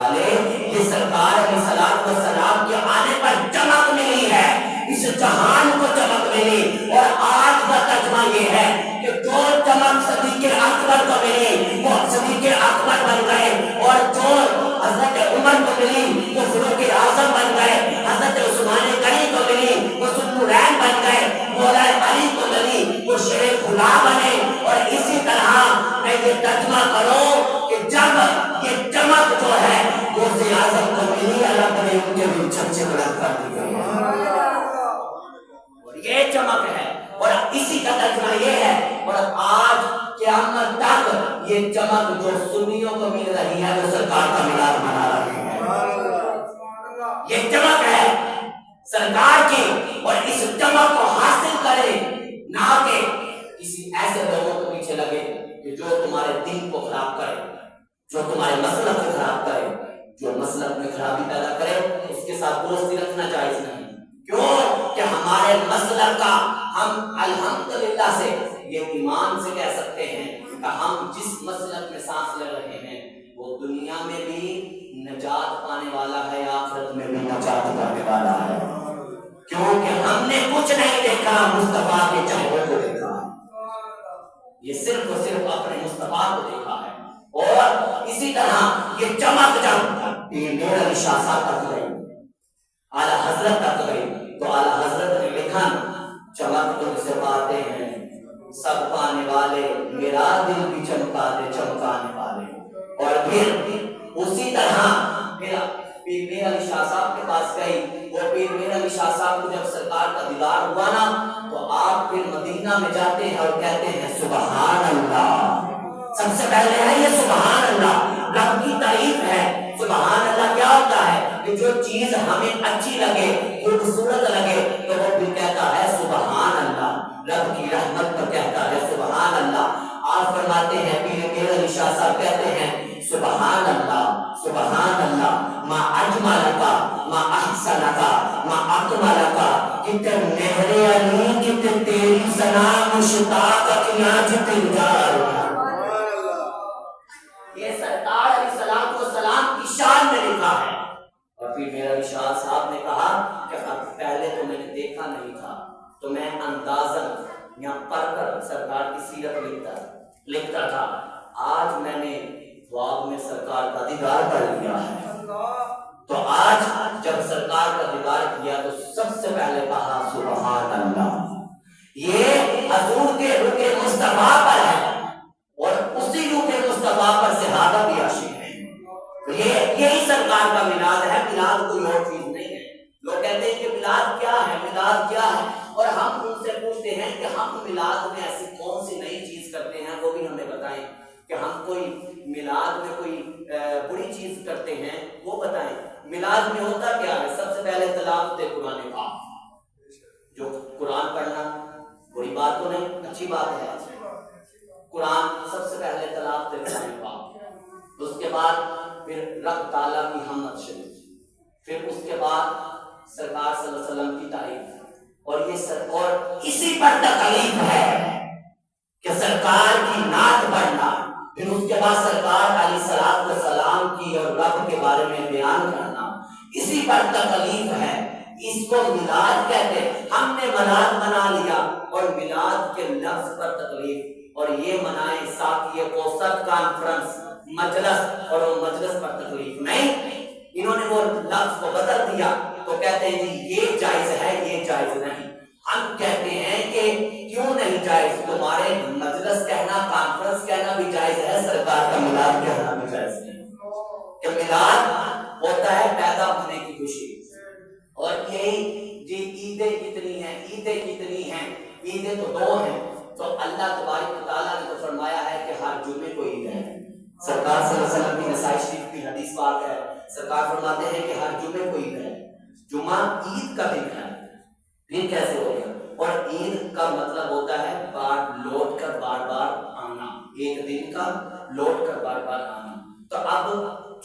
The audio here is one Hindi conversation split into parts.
ये सरकार सलाम के आने पर चमक मिली है, इस जहान को चमक मिली। और आज का तर्जुमा ये है कि जो चमक सदीक़े अकबर को मिली वो सदीक़े अकबर बन गए, और जो हजरत उमर को मिली वो फारूक़ आज़म बन गए, हजरत उस्मान गनी को मिली वो ज़ुन्नुरैन बन गए, मौला अली को मिली वो शेर खुदा बने। और इसी तरह मैं ये तर्जुमा करूं कि जब ये चमक जो है वो आज़म को मिली, अल्लाह ने उनके भी चमचे बुलंद कर दिए, और ये चमक है। और इसी का तर्जुमा ये है, और आज क़यामत तक ये चमक जो सुन्नियों को मिल रही है वो सरकार का मिलाद मना रही है, ये चमक है सरकार की। और इस चमक को हासिल करे ना कि किसी ऐसे लोगों के पीछे लगे कि जो तुम्हारे दिन को खराब करे, जो तुम्हारे मसलक को खराब करे, जो मसलक में खराबी पैदा करे, उसके साथ दोस्ती रखना जायज नहीं। क्यों कि हमारे मसलक का हम अल्हम्दुलिल्लाह से ये ईमान से कह सकते हैं कि हम जिस मसलक में सांस ले रहे हैं वो दुनिया में भी नजात पाने वाला है, आखिरत में भी नजात पाने वाला है। क्योंकि हमने कुछ नहीं देखा, मुस्तफा के चेहरे को देखा, ये सिर्फ और सिर्फ अपने मुस्तफा को देखा है। और इसी तरह ये चमक जब मेरा शाह साहब तक गई, आला हजरत तक गई, तो आला हजरत ने लिखा चमक तुमसे पाते हैं सब पाने वाले, मेरा दिल भी चमका दे चमकाने वाले। और फिर उसी तरह फिर पीर मीर अली शाह साहब के पास गई, और पीर मीर अली शाह साहब को जब सरकार का दीदार हुआ ना, तो आप फिर मदीना में जाते हैं और कहते हैं सुबहान अल्लाह। सबसे पहले है ये सुबहान अल्लाह, रब की तारीफ है। सुबहान अल्लाह क्या होता है कि जो चीज हमें अच्छी लगे, खूबसूरत लगे, तो वो भी कहता है सुबहान अल्लाह, रब की रहमत पर कहता है सुबहान अल्लाह। आप फरमाते हैं पीर मीर अली शाह साहब कहते हैं सुबहान अल्लाह, सुबहान अल्लाह, मा अजमलका मा अहसनका मा अकमलका, कितने मेहरे अली कितने तेरी सना मुश्ताक किया जितजार। ये सरकार अलैहिस्सलाम को सलाम की शान में लिखा है। और फिर मेरा शाह साहब ने कहा कि पहले तो मैंने देखा नहीं था, तो मैं अंदाजन यहाँ पढ़कर सरकार की सीरत लिखता था। आज मैंने ख्वाब में सरकार का दीदार कर लिया है, तो आज जब सरकार का दीदार किया तो सबसे पहले कहा सुबहान अल्लाह। ये हजूर के रुके मुस्तफा पर है, और उसी रुके मुस्तफा पर शहादत भी आशिक है। तो यही सरकार का मिलाद है, मिलाद कोई और चीज नहीं है। लोग कहते हैं कि मिलाद क्या है, मिलाद क्या है, और हम उनसे पूछते हैं कि हम मिलाद में ऐसी कौन सी नई चीज करते हैं, वो भी हमें बताएं। कि हम कोई मिलाद में कोई बुरी चीज करते हैं वो बताएं। मिलाद में होता क्या है? सबसे पहले तिलावत कुरान पाक, जो कुरान पढ़ना बुरी बात तो नहीं, अच्छी बात है। कुरान सबसे पहले तिलावत कुरान पाक, उसके बाद फिर रब ताला की हमद शरीफ, फिर उसके बाद सरकार सल्लल्लाहु अलैहि वसल्लम की तारीफ। और ये और इसी पर तकलीफ है कि सरकार की नात पढ़ना, फिर उसके बाद सरकार अलैहिस्सलाम की और रब के बारे में बयान करना, इसी पर तकलीफ है। इसको मिलाद कहते हैं। हमने मिलाद मना लिया और मिलाद के लफ्ज पर तकलीफ, और ये मनाए साकिए कौसर कॉन्फ्रेंस मजलिस, और वो मजलिस पर तकलीफ नहीं। इन्होंने वो लफ्ज को बदल दिया, तो कहते हैं जी ये जायज है, ये जायज नहीं। हम कहते हैं कि क्यों नहीं जायज? तुम्हारे मजलिस कहना, कॉन्फ्रेंस कहना भी जायज है, सरकार का मिलाद कहना भी जायज नहीं। कि मिलाद होता है पैदा होने की खुशी। और यही जी ईदें कितनी हैं, ईदें कितनी हैं, ईदें तो दो हैं। तो अल्लाह तबारक व तआला ने तो फरमाया है कि हर जुमे को ईद है। सरकार सल्लल्लाहु अलैहि वसल्लम की नसाई शरीफ की हदीस पाक है, सरकार फरमाते हैं कि हर जुमे को ईद है। जुमा ईद का दिन है। दिन कैसे हो गया? और ईद का मतलब होता है बार लौट कर बार बार आना, एक दिन का लौट कर बार बार आना। तो अब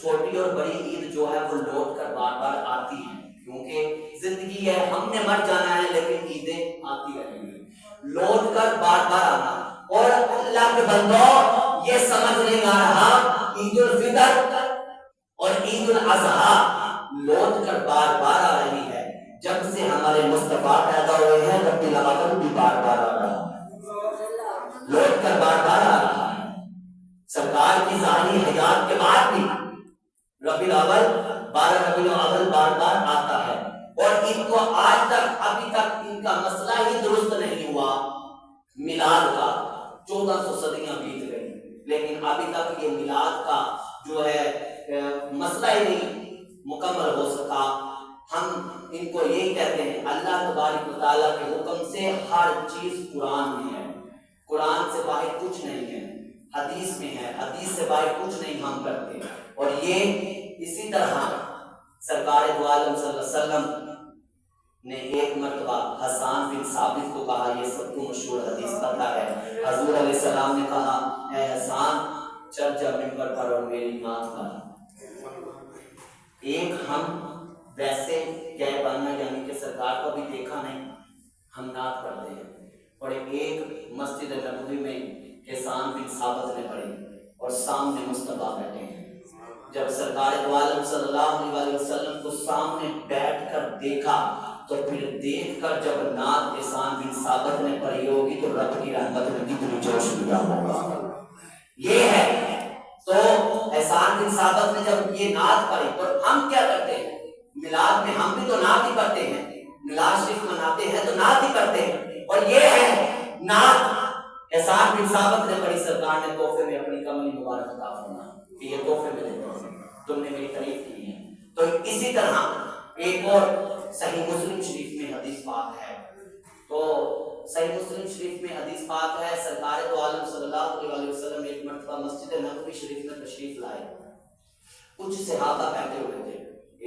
छोटी और बड़ी ईद जो है वो लौट कर बार बार आती है, क्योंकि जिंदगी है, हमने मर जाना है, लेकिन ईदें आती रहेंगी, लौट कर बार बार आना। और अल्लाह के बंदो ये समझ नहीं आ रहा ईद उल फितर और ईद उल अजहा लौट कर बार बार आ रही है। जब से हमारे मुस्तफा पैदा हुए हैं रब्बिल अव्वल भी बार बार आ रहा है, लौट कर बार बार आ रहा है। सरकार की जानी हयात के बाद भी रब्बिल अव्वल 12 रब्बिल अव्वल बार बार आता है। और इनको आज तक अभी तक इनका मसला ही दुरुस्त नहीं हुआ मिलाद का। 1400 सदियां बीत गई, लेकिन अभी तक ये मिलाद का जो है मसला ही नहीं मुकम्मल हो सका। हम इनको यही कहते हैं, अल्लाह तबारक व तआला के हुक्म से हर चीज कुरान में है, कुरान से बाहर कुछ नहीं है, हदीस में है, हदीस से बाहर कुछ नहीं हम करते। और ये इसी तरह सरकार दो आलम सल्लल्लाहु अलैहि वसल्लम ने एक मर्तबा हसन बिन साबित को कहा, ये सबको मशहूर हदीस पता है, हजूर अलैहिस्सलाम ने कहा, ए हसन चढ़ जा मिंबर पर और मेरी नात कर। एक हम वैसे गए बनना यानी कि सरकार को भी देखा नहीं, हम नात पढ़ते हैं। और एक मस्जिद नबवी में हसन बिन साबित ने पढ़ी और सामने मुस्तफा बैठे हैं। जब सरकार दो आलम सल्लल्लाहु अलैहि वसल्लम को सामने बैठकर देखा तो फिर देखकर जब नात हसन बिन साबित ने पढ़ी होगी तो रब की रहमत में कितनी जोश लिया होगा। ये है तो हसन बिन साबित ने जब ये नात पढ़ी तो हम क्या करते हैं मिलाद में, हम भी तो नात ही पढ़ते हैं, मिलाद शरीफ मनाते हैं तो नात ही पढ़ते हैं। और ये है नात हसन बिन साबित ने पढ़ी, सरकार ने तोहफे में अपनी कमली मुबारक अता फरमाई कि ये तोहफे में देते हैं, तुमने मेरी तारीफ की है। तो इसी तरह एक और सही मुस्लिम शरीफ में हदीस पाक है, तो सही मुस्लिम शरीफ में हदीस पाक है, सरकार दो आलम सल्लल्लाहु अलैहि वसल्लम एक मर्तबा मस्जिद नबवी शरीफ में तशरीफ लाए। कुछ सहाबा बैठे हुए थे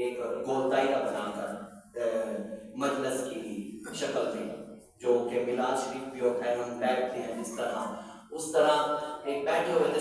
एक गोलताई का बनाकर मजलिस की शक्ल में, जो कि मिलाद शरीफ भी होता है, हम बैठते हैं जिस तरह उस तरह एक बैठे हुए थे।